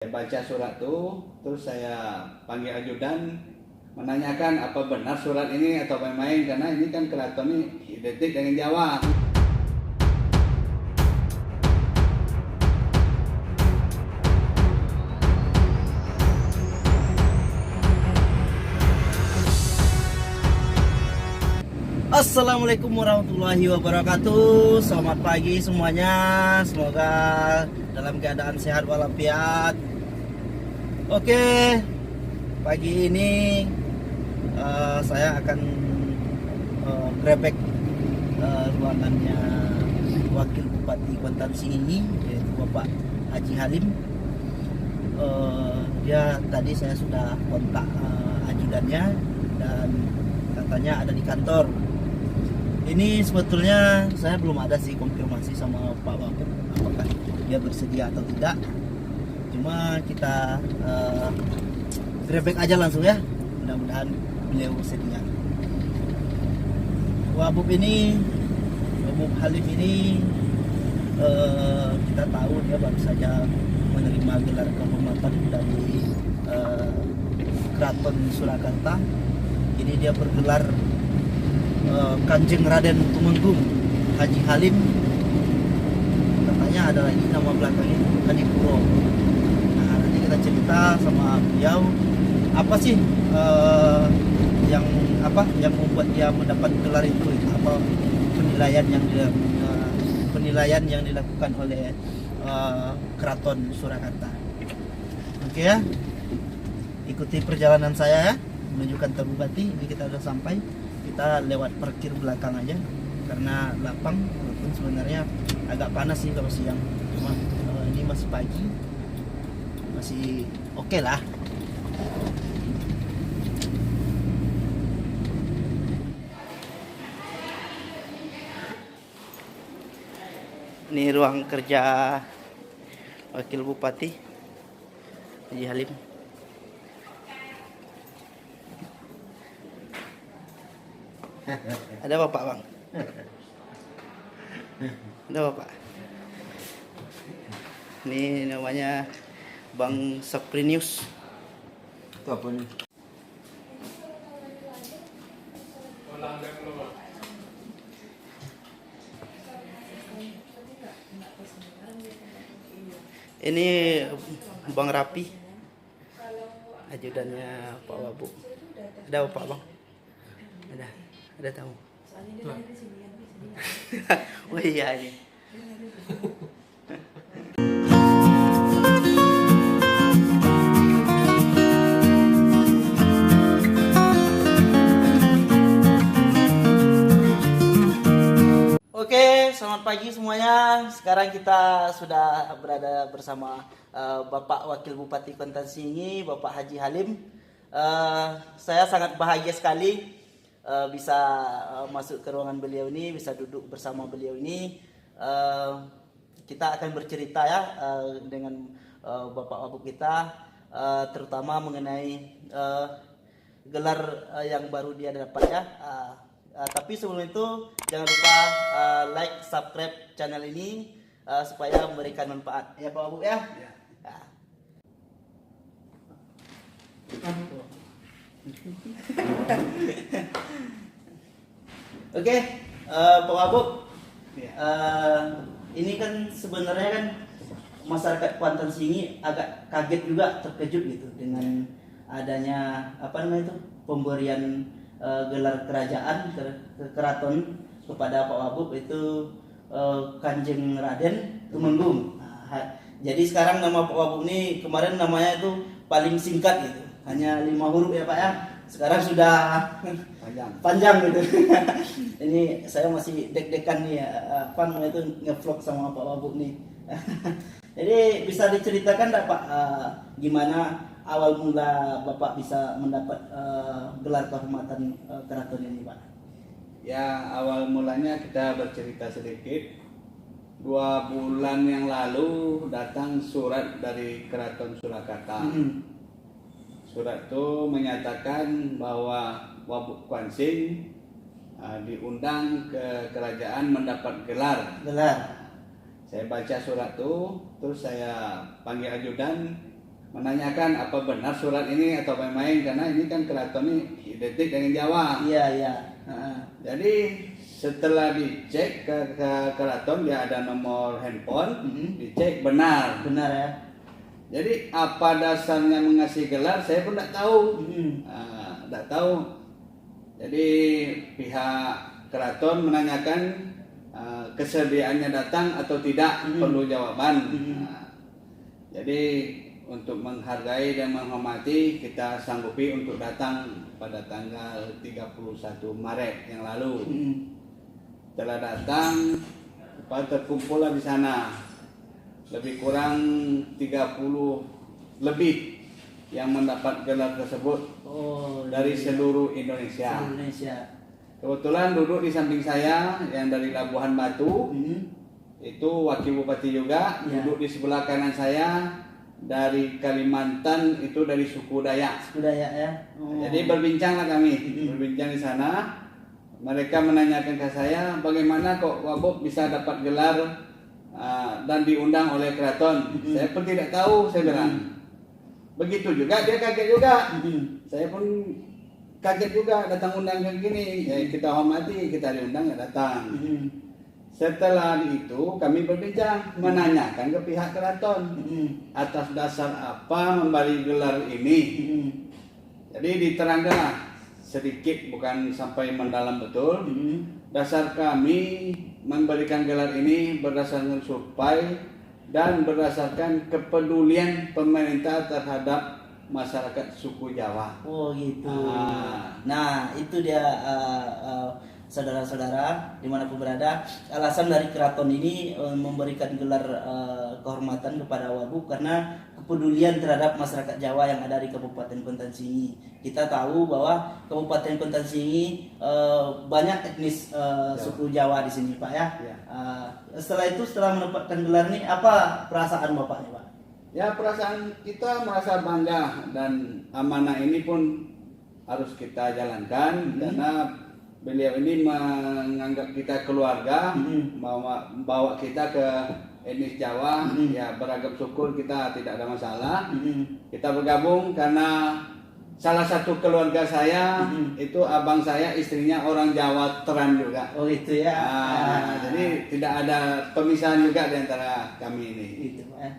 Saya baca surat tuh, terus saya panggil ajudan menanyakan apa benar surat ini atau main-main, karena ini kan keraton ini identik dengan Jawa. Assalamualaikum warahmatullahi wabarakatuh. Selamat pagi semuanya. Semoga dalam keadaan sehat walafiat. Oke, pagi ini saya akan grebek ruangannya Wakil Bupati Kuantan Singingi, yaitu Bapak Haji Halim. Dia tadi saya sudah kontak ajudannya dan katanya ada di kantor. Ini sebetulnya saya belum ada sih konfirmasi sama Pak Wabuk apakah dia bersedia atau tidak. Cuma kita grebek aja langsung ya. Mudah-mudahan beliau bersedia. Wabuk Halim ini kita tahu dia baru saja menerima gelar kehormatan dari Keraton Surakarta. Ini dia bergelar Kanjeng Raden Tumenggung Haji Halim. Katanya ada lagi nama belakangnya Kadipuro. Nah, nanti kita cerita sama beliau apa sih yang membuat dia mendapat gelar itu, apa penilaian yang dilakukan oleh Keraton Surakarta. Oke ya, ikuti perjalanan saya ya menuju kantor bupati. Ini kita udah sampai. Kita lewat parkir belakang aja karena lapang, walaupun sebenarnya agak panas sih kalau siang. Cuma ini masih pagi, masih oke lah. Ini ruang kerja Wakil Bupati Haji Halim. Ada bapak bang? Ada bapak? Ini namanya Bang Saprinius. Itu apa nih? Ini Bang Rapi, ajudannya Pak Wabuk. Ada bapak bang? Ada tamu. Oh iya ini. Oke, selamat pagi semuanya. Sekarang kita sudah berada bersama Bapak Wakil Bupati Kuantan Singingi, Bapak Haji Halim. Saya sangat bahagia sekali bisa masuk ke ruangan beliau ini, bisa duduk bersama beliau ini. Kita akan bercerita ya dengan Bapak Wabuk kita, terutama mengenai gelar yang baru dia dapat ya. Tapi sebelum itu jangan lupa like, subscribe channel ini supaya memberikan manfaat ya Pak Wabuk ya. Oke, Pak Wabuk, ini kan sebenarnya kan masyarakat Kuantan Singingi agak kaget juga, terkejut gitu dengan adanya pemberian gelar kerajaan ke keraton kepada Pak Wabuk itu Kanjeng Raden Tumenggung. Jadi sekarang nama Pak Wabuk ini kemarin namanya itu paling singkat gitu, hanya 5 huruf ya Pak ya. Sekarang sudah panjang gitu. Ini saya masih deg-degan nih itu ngevlog sama Pak Wabuk nih. Jadi bisa diceritakan enggak Pak gimana awal mula Bapak bisa mendapat gelar kehormatan keraton ini Pak? Ya, awal mulanya kita bercerita sedikit. 2 bulan yang lalu datang surat dari Keraton Surakarta. Surat itu menyatakan bahwa Wabuk Kuansing diundang ke kerajaan mendapat gelar. Gelar. Saya baca surat itu, terus saya panggil ajudan menanyakan apa benar surat ini atau main-main, karena ini kan keraton ini identik dengan Jawa. Iya, iya. Jadi setelah dicek ke keraton, dia ada nomor handphone, dicek benar. Benar ya. Jadi apa dasarnya mengasih gelar saya pun tidak tahu. Tidak tahu. Jadi pihak keraton menanyakan kesediaannya datang atau tidak, perlu jawaban. Jadi untuk menghargai dan menghormati, kita sanggupi untuk datang pada tanggal 31 Maret yang lalu. Setelah datang, terkumpullah di sana lebih kurang 30 lebih yang mendapat gelar tersebut dari seluruh Indonesia. Kebetulan duduk di samping saya yang dari Labuhan Batu, itu wakil bupati juga, duduk di sebelah kanan saya dari Kalimantan, itu dari suku Dayak. Suku Dayak ya. Jadi berbincanglah kami, berbincang di sana. Mereka menanyakan ke saya, bagaimana kok Wabub bisa dapat gelar dan diundang oleh keraton. Saya pun tidak tahu, saya bilang. Begitu juga dia kaget juga. Saya pun kaget juga, datang undang kayak gini. Ya, kita hormati, kita diundang ya datang. Setelah itu kami berbincang, menanyakan ke pihak keraton atas dasar apa memberi gelar ini. Jadi diterangkan sedikit, bukan sampai mendalam betul. Dasar kami memberikan gelar ini berdasarkan survei dan berdasarkan kepedulian pemerintah terhadap masyarakat suku Jawa. Oh gitu. Nah itu dia saudara-saudara dimanapun berada, alasan dari keraton ini memberikan gelar kehormatan kepada Wabub karena kepedulian terhadap masyarakat Jawa yang ada di Kabupaten Kontan Singi. Kita tahu bahwa Kabupaten Kontan Singi banyak etnis suku Jawa di sini, Pak ya. Setelah itu, setelah mendapatkan gelar ini, apa perasaan Bapak nih, Pak? Ya, perasaan kita merasa bangga, dan amanah ini pun harus kita jalankan karena beliau ini menganggap kita keluarga, bawa kita ke etnis Jawa, ya beragam syukur, kita tidak ada masalah. Kita bergabung karena salah satu keluarga saya itu abang saya, istrinya orang Jawa Teran juga. Oh itu ya. Jadi tidak ada pemisahan juga di antara kami ini. Gitu, Pak ya.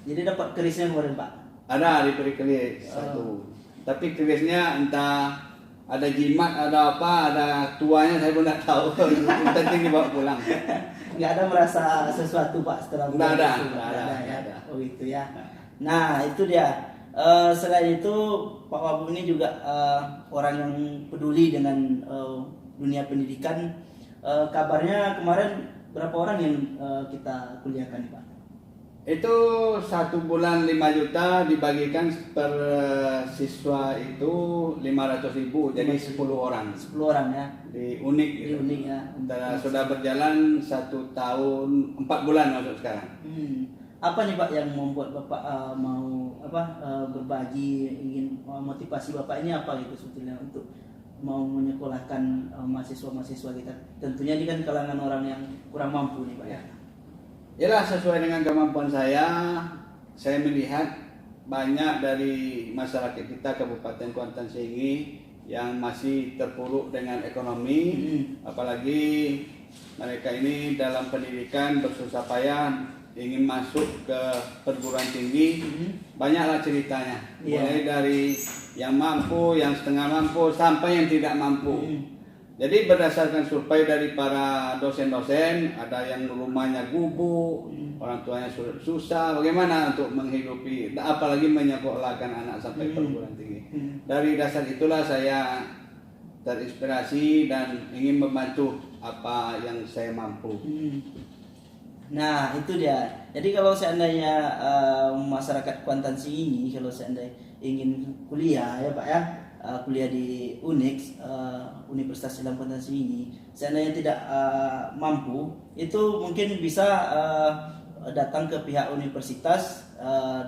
Jadi dapat kerisnya kemarin, Pak? Ada diberi keris satu. Tapi kerisnya entah ada jimat, ada apa, ada tuanya, saya pun tidak tahu. Penting dibawa pulang. Nggak ada merasa sesuatu, Pak, setelah Nggak ada, ya. ada. Oh itu ya. Nah itu dia. Selain itu Pak Wabub ini juga orang yang peduli dengan dunia pendidikan. Kabarnya kemarin berapa orang yang kita kuliahkan, Pak? Itu 1 bulan 5 juta dibagikan per siswa itu 500.000, jadi 10 orang. 10 orang ya. Di unik. Di unik ya. Sudah berjalan 1 tahun 4 bulan masuk sekarang. Apa nih Pak yang membuat Bapak mau berbagi, ingin motivasi Bapak ini apa gitu sebetulnya untuk mau menyekolahkan mahasiswa-mahasiswa kita? Tentunya ini kan kalangan orang yang kurang mampu nih Pak ya. Yalah, sesuai dengan kemampuan saya melihat banyak dari masyarakat kita Kabupaten Kontan Singi yang masih terpuruk dengan ekonomi, apalagi mereka ini dalam pendidikan bersusah payah ingin masuk ke perguruan tinggi. Banyaklah ceritanya, mulai dari yang mampu, yang setengah mampu, sampai yang tidak mampu. Jadi berdasarkan survei dari para dosen-dosen, ada yang rumahnya gubuk, orang tuanya susah, bagaimana untuk menghidupi, apalagi menyekolahkan anak sampai perguruan tinggi. Dari dasar itulah saya terinspirasi dan ingin membantu apa yang saya mampu. Nah itu dia. Jadi kalau seandainya masyarakat Kuantan Singi ini, kalau seandainya ingin kuliah ya Pak ya, kuliah di UNIX, Universitas Islam Kuantan Singi, seandainya tidak mampu, itu mungkin bisa datang ke pihak universitas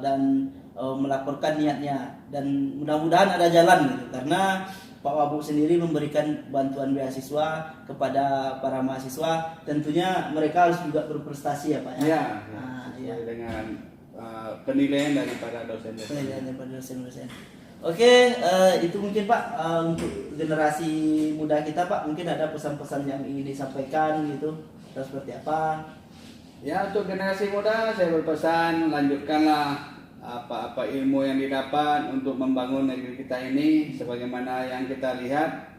dan melaporkan niatnya, dan mudah-mudahan ada jalan gitu, karena Pak Wabub sendiri memberikan bantuan beasiswa kepada para mahasiswa, tentunya mereka harus juga berprestasi ya Pak ya. Ya, sesuai dengan penilaian daripada dosen-dosen. penilaian daripada dosen-dosen. Oke, itu mungkin Pak untuk generasi muda kita Pak, mungkin ada pesan-pesan yang ingin disampaikan gitu atau seperti apa? Ya, untuk generasi muda saya berpesan lanjutkanlah apa-apa ilmu yang didapat untuk membangun negeri kita ini. Sebagaimana yang kita lihat,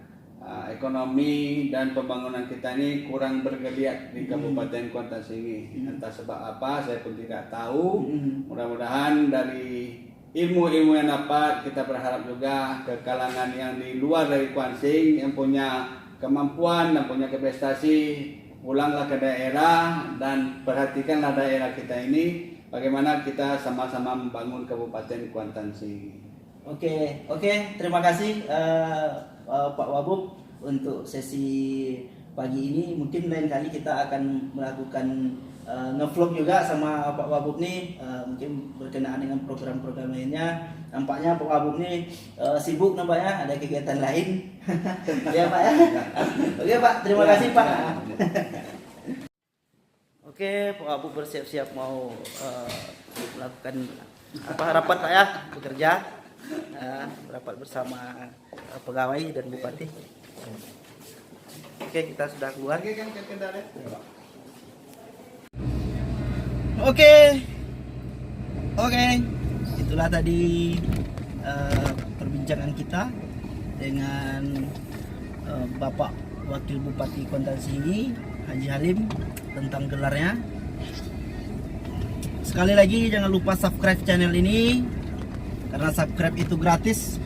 ekonomi dan pembangunan kita ini kurang bergeliat di Kabupaten Kuantan Sengi. Entah sebab apa saya pun tidak tahu. Mudah-mudahan dari ilmu-ilmu yang dapat, kita berharap juga ke kalangan yang di luar dari Kuan Sing yang punya kemampuan dan punya prestasi, pulanglah ke daerah dan perhatikanlah daerah kita ini, bagaimana kita sama-sama membangun Kabupaten Kuantan Sengi. Oke, terima kasih Pak Wabub untuk sesi pagi ini. Mungkin lain kali kita akan melakukan ngevlog juga sama Pak Wabub nih, mungkin berkenaan dengan program-program lainnya. Nampaknya Pak Wabub nih sibuk nampaknya, ada kegiatan lain. Ya Pak ya. Oke Pak, terima kasih Pak. Oke, Pak Wabub bersiap-siap mau melakukan rapat Pak ya, bekerja, rapat bersama pegawai dan bupati. Oke, kita sudah keluar. Oke, itulah tadi perbincangan kita dengan Bapak Wakil Bupati Kuantan Sengi, Haji Halim, tentang gelarnya. Sekali lagi jangan lupa subscribe channel ini, karena subscribe itu gratis.